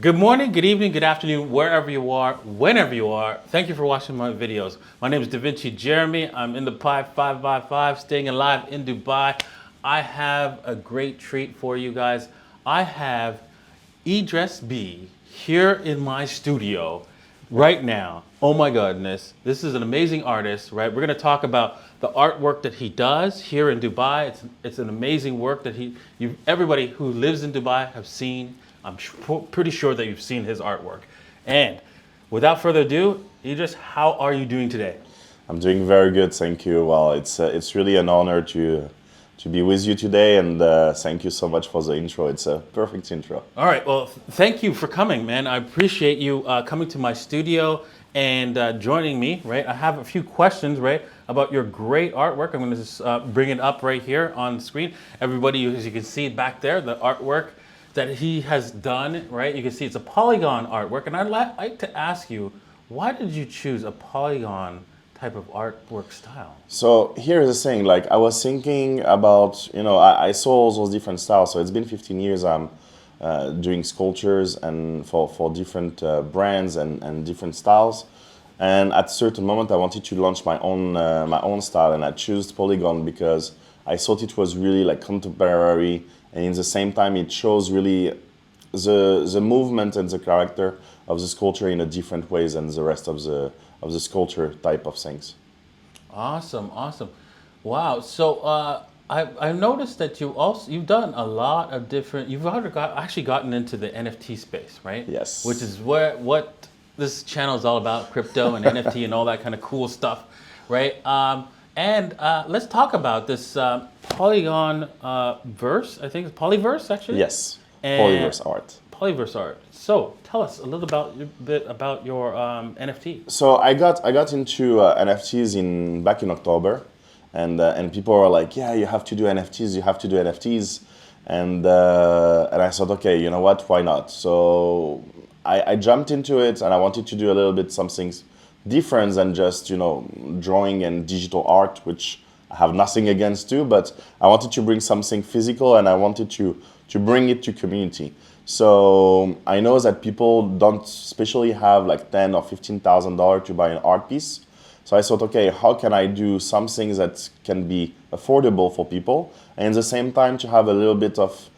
Good morning, good evening, good afternoon, wherever you are, whenever you are. Thank you for watching my videos. My name is Da Vinci Jeremy. I'm in the Pi 555, staying alive in Dubai. I have a great treat for you guys. I have Idriss B here in my studio right now. Oh my goodness, this is an amazing artist, right? We're gonna talk about the artwork that he does here in Dubai. It's an amazing work that everybody who lives in Dubai have seen. I'm pretty sure that you've seen his artwork. And without further ado, Idriss, how are you doing today? I'm doing very good, thank you. Well, it's really an honor to be with you today, and thank you so much for the intro. It's a perfect intro. All right, well, thank you for coming, man. I appreciate you coming to my studio and joining me, right? I have a few questions, right, about your great artwork. I'm gonna just bring it up right here on the screen. Everybody, as you can see back there, the artwork that he has done, right? You can see it's a polygon artwork. And I'd like to ask you, why did you choose a polygon type of artwork style? So here's the thing, like I was thinking about, I saw all those different styles. So it's been 15 years I'm doing sculptures and for different brands and different styles. And at a certain moment I wanted to launch my own style, and I chose polygon because I thought it was really like contemporary, and in the same time it shows really the movement and the character of the sculpture in a different ways than the rest of the sculpture type of things. Awesome, awesome. Wow. So I noticed that you've done a lot of different. You've actually gotten into the NFT space, right? Yes. Which is what this channel is all about: crypto and NFT and all that kind of cool stuff, right? And let's talk about this polygon verse. I think it's polyverse, actually. Yes, polyverse art. Polyverse art. So tell us a little bit about your NFT. So I got into NFTs back in October, and people were like, yeah, you have to do NFTs, you have to do NFTs, and I thought, okay, you know what, why not? So I jumped into it, and I wanted to do a little bit something different than just drawing and digital art, which I have nothing against too, but I wanted to bring something physical, and I wanted to bring it to community. So I know that people don't especially have like $10,000 or $15,000 to buy an art piece. So I thought, okay, how can I do something that can be affordable for people, and at the same time to have a little bit of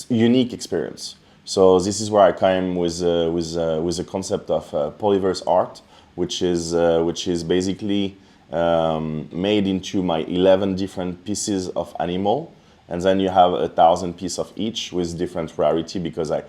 unique experience. So this is where I came with the concept of polyverse art, which is basically made into my 11 different pieces of animal, and then you have 1,000 pieces of each with different rarity, because I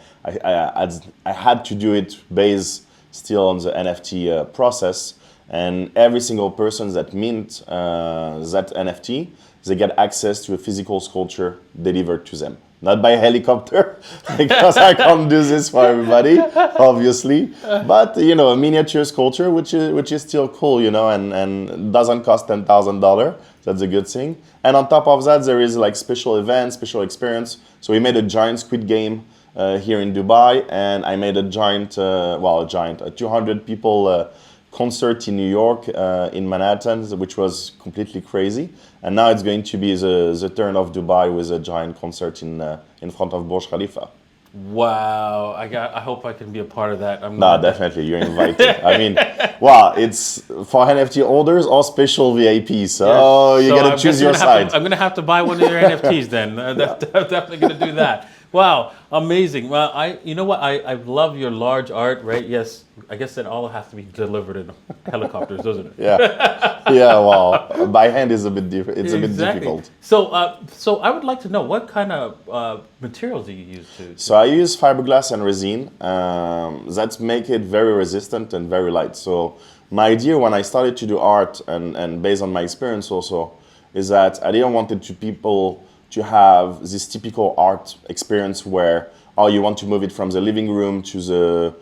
had to do it based still on the NFT process, and every single person that mint that NFT, they get access to a physical sculpture delivered to them. Not by helicopter, because I can't do this for everybody, obviously. But a miniature sculpture, which is still cool, and doesn't cost $10,000. That's a good thing. And on top of that, there is like special events, special experience. So we made a giant Squid Game here in Dubai, and I made a 200 people concert in New York, in Manhattan, which was completely crazy. And now it's going to be the turn of Dubai with a giant concert in front of Burj Khalifa. Wow, I hope I can be a part of that. Definitely, you're invited. I mean, wow, it's for NFT holders or special VIPs. So you gotta choose your side. I'm gonna have to buy one of your NFTs then. I'm definitely gonna do that. Wow, amazing. Well, I love your large art, right? Yes, I guess it all has to be delivered in helicopters, doesn't it? Yeah, yeah. Well, by hand is a bit different. It's a bit difficult. So I would like to know, what kind of materials do you use to? So I use fiberglass and resin. That make it very resistant and very light. So my idea when I started to do art, and based on my experience also, is that I didn't want it to people to have this typical art experience where you want to move it from the living room to the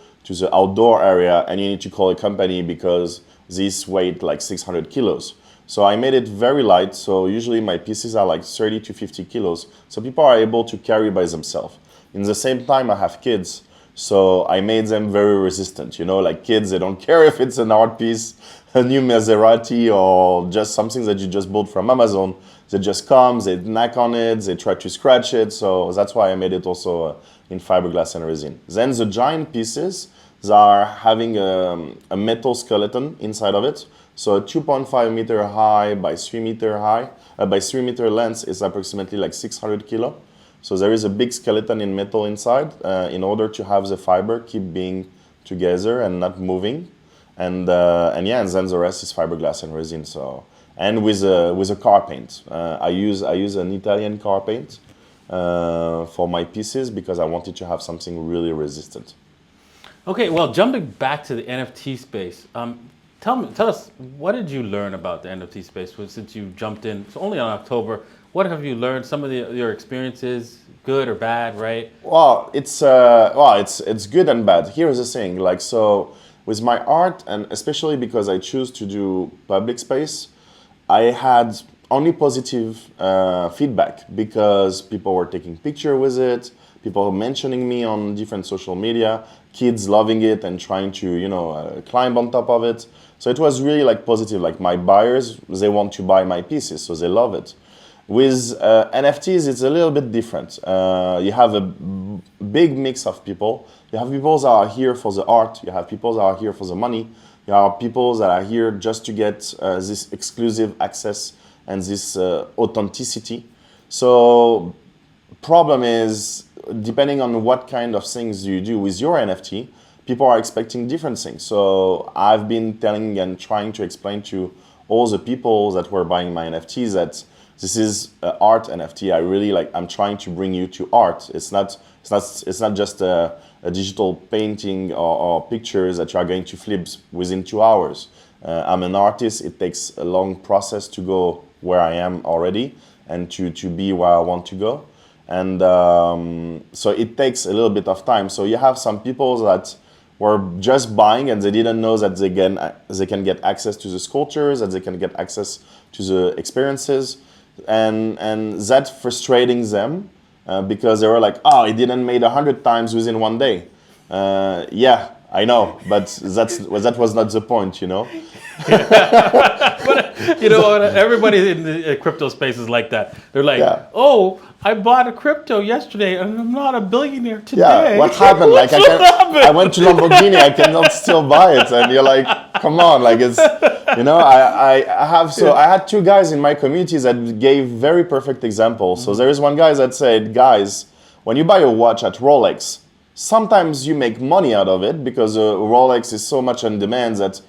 outdoor area, and you need to call a company because this weight like 600 kilos. So I made it very light. So usually my pieces are like 30 to 50 kilos. So people are able to carry by themselves. In the same time, I have kids. So I made them very resistant. You know, like kids, they don't care if it's an art piece, a new Maserati, or just something that you just bought from Amazon. They just come, they knack on it, they try to scratch it. So that's why I made it also in fiberglass and resin. Then the giant pieces, they are having a metal skeleton inside of it. So a 2.5 meter high by 3 meter high, by 3 meter length is approximately like 600 kilo. So there is a big skeleton in metal inside in order to have the fiber keep being together and not moving. And yeah, and then the rest is fiberglass and resin. So and with a car paint, I use an Italian car paint for my pieces because I wanted to have something really resistant. Okay, well, jumping back to the NFT space, tell us, what did you learn about the NFT space since you jumped in? It's only on October. What have you learned? Some of your experiences, good or bad, right? Well, it's good and bad. Here's the thing, like, so with my art, and especially because I choose to do public space, I had only positive feedback because people were taking picture with it, people mentioning me on different social media, kids loving it and trying to, climb on top of it. So it was really like positive. Like my buyers, they want to buy my pieces, so they love it. With NFTs, it's a little bit different. You have a big mix of people. You have people that are here for the art. You have people that are here for the money. You have people that are here just to get this exclusive access and this authenticity. So problem is, depending on what kind of things you do with your NFT, people are expecting different things. So I've been telling and trying to explain to all the people that were buying my NFTs that this is art NFT. I'm trying to bring you to art. It's not just a digital painting or pictures that you are going to flip within 2 hours. I'm an artist. It takes a long process to go where I am already and to be where I want to go. And so it takes a little bit of time. So you have some people that were just buying and they didn't know that they can get access to the sculptures, that they can get access to the experiences. And that frustrating them because they were like, oh, it didn't made 100 times within 1 day. Yeah, I know, but that was not the point, But everybody in the crypto space is like that. They're like, oh, I bought a crypto yesterday and I'm not a billionaire today. Yeah, what happened? Like I went to Lamborghini, I cannot still buy it, and you're like, come on, like it's, I had two guys in my community that gave very perfect examples. So there is one guy that said, guys, when you buy a watch at Rolex, sometimes you make money out of it because Rolex is so much on demand that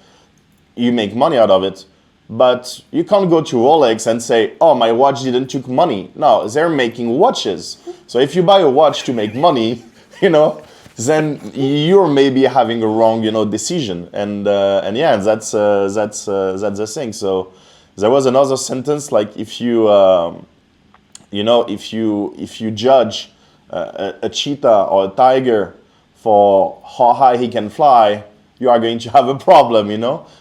you make money out of it. But you can't go to Rolex and say, oh, my watch didn't take money. No, they're making watches. So if you buy a watch to make money, then you're maybe having a wrong, decision. And yeah, that's the thing. So there was another sentence like if you, if you judge a cheetah or a tiger for how high he can fly, you are going to have a problem,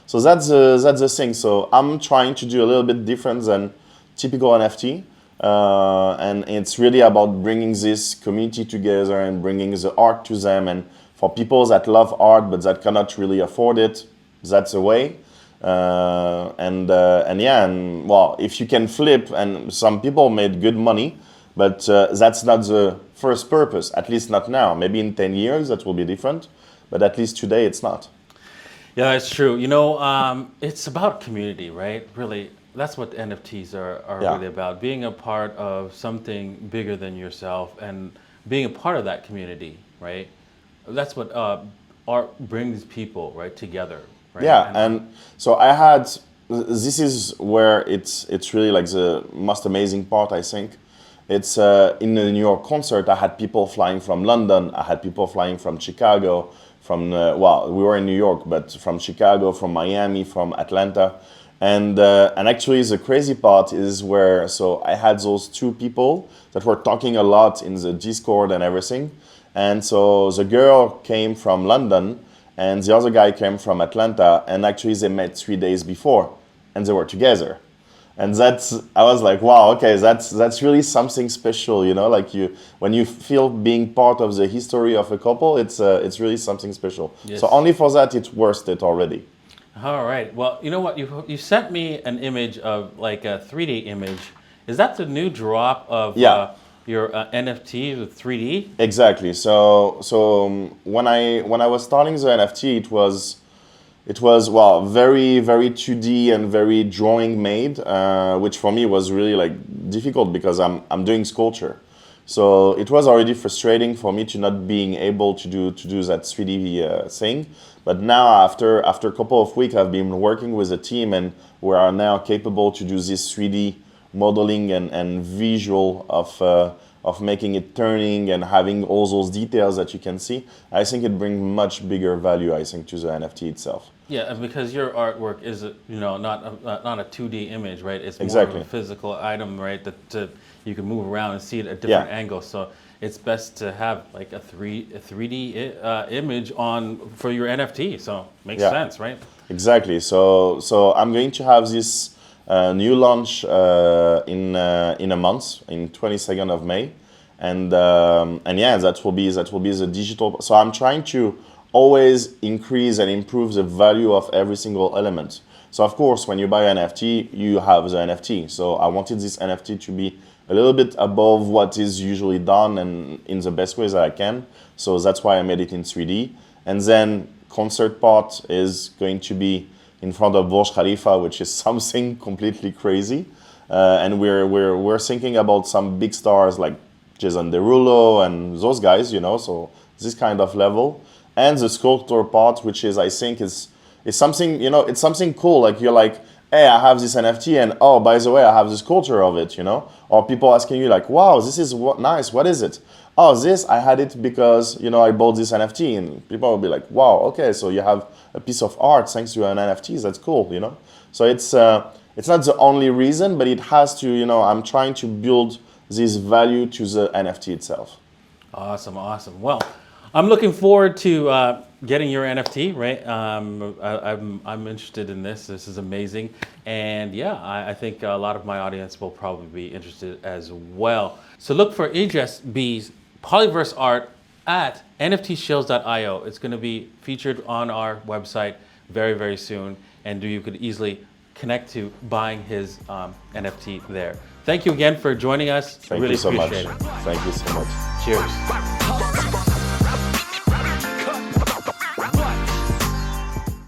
So that's the thing. So I'm trying to do a little bit different than typical NFT. And it's really about bringing this community together and bringing the art to them. And for people that love art but that cannot really afford it, that's a way. If you can flip, and some people made good money, but that's not the first purpose, at least not now. Maybe in 10 years that will be different. But at least today, it's not. Yeah, it's true. It's about community, right? Really, that's what the NFTs are really about. Being a part of something bigger than yourself and being a part of that community, right? That's what art brings people, right, together. Right? Yeah, and so this is where it's really like the most amazing part, I think. It's in the New York concert, I had people flying from London, I had people flying from Chicago, we were in New York, but from Chicago, from Miami, from Atlanta. And actually the crazy part is so I had those two people that were talking a lot in the Discord and everything. And so the girl came from London and the other guy came from Atlanta, and actually they met 3 days before and they were together. And I was like, wow, okay, that's really something special, you know, like when you feel being part of the history of a couple, it's really something special. Yes. So only for that, it's worth it already. All right. Well, you know what? You sent me an image of like a 3D image. Is that the new drop of your NFT with 3D? Exactly. So when I was starting the NFT, it was well very 2D and very drawing made, which for me was really like difficult because I'm doing sculpture. So it was already frustrating for me to not being able to do that 3D thing. But now after a couple of weeks, I've been working with a team, and we are now capable to do this 3D modeling and visual of making it turning and having all those details that you can see. I think it brings much bigger value, I think, to the NFT itself. Yeah, and because your artwork is, not a 2D image, right? It's more Exactly. of a physical item, right? That you can move around and see it at different angles. So it's best to have like a 3D image for your NFT. So makes sense, right? Exactly. So I'm going to have this new launch in a month, in 22nd of May, and yeah, that will be the digital. So I'm trying to always increase and improve the value of every single element. So of course, when you buy an NFT, you have the NFT. So I wanted this NFT to be a little bit above what is usually done and in the best ways that I can. So that's why I made it in 3D. And then concert part is going to be in front of Burj Khalifa, which is something completely crazy. And we're thinking about some big stars like Jason Derulo and those guys, so this kind of level. And the sculptor part, which is, I think, is something, it's something cool. Like you're like, hey, I have this NFT, and oh, by the way, I have the sculpture of it, Or people asking you like, wow, this is nice. What is it? Oh, this, I had it because, I bought this NFT. And people will be like, wow, okay, so you have a piece of art thanks to an NFT. That's cool, So it's not the only reason, but it has to, I'm trying to build this value to the NFT itself. Awesome. Well, I'm looking forward to getting your NFT, right? I'm interested in this. This is amazing. And yeah, I think a lot of my audience will probably be interested as well. So look for Idriss B's Polyverse art at NFTShills.io. It's going to be featured on our website very, very soon. And you could easily connect to buying his NFT there. Thank you again for joining us. Thank you so much. Appreciate it. Thank you so much. Cheers.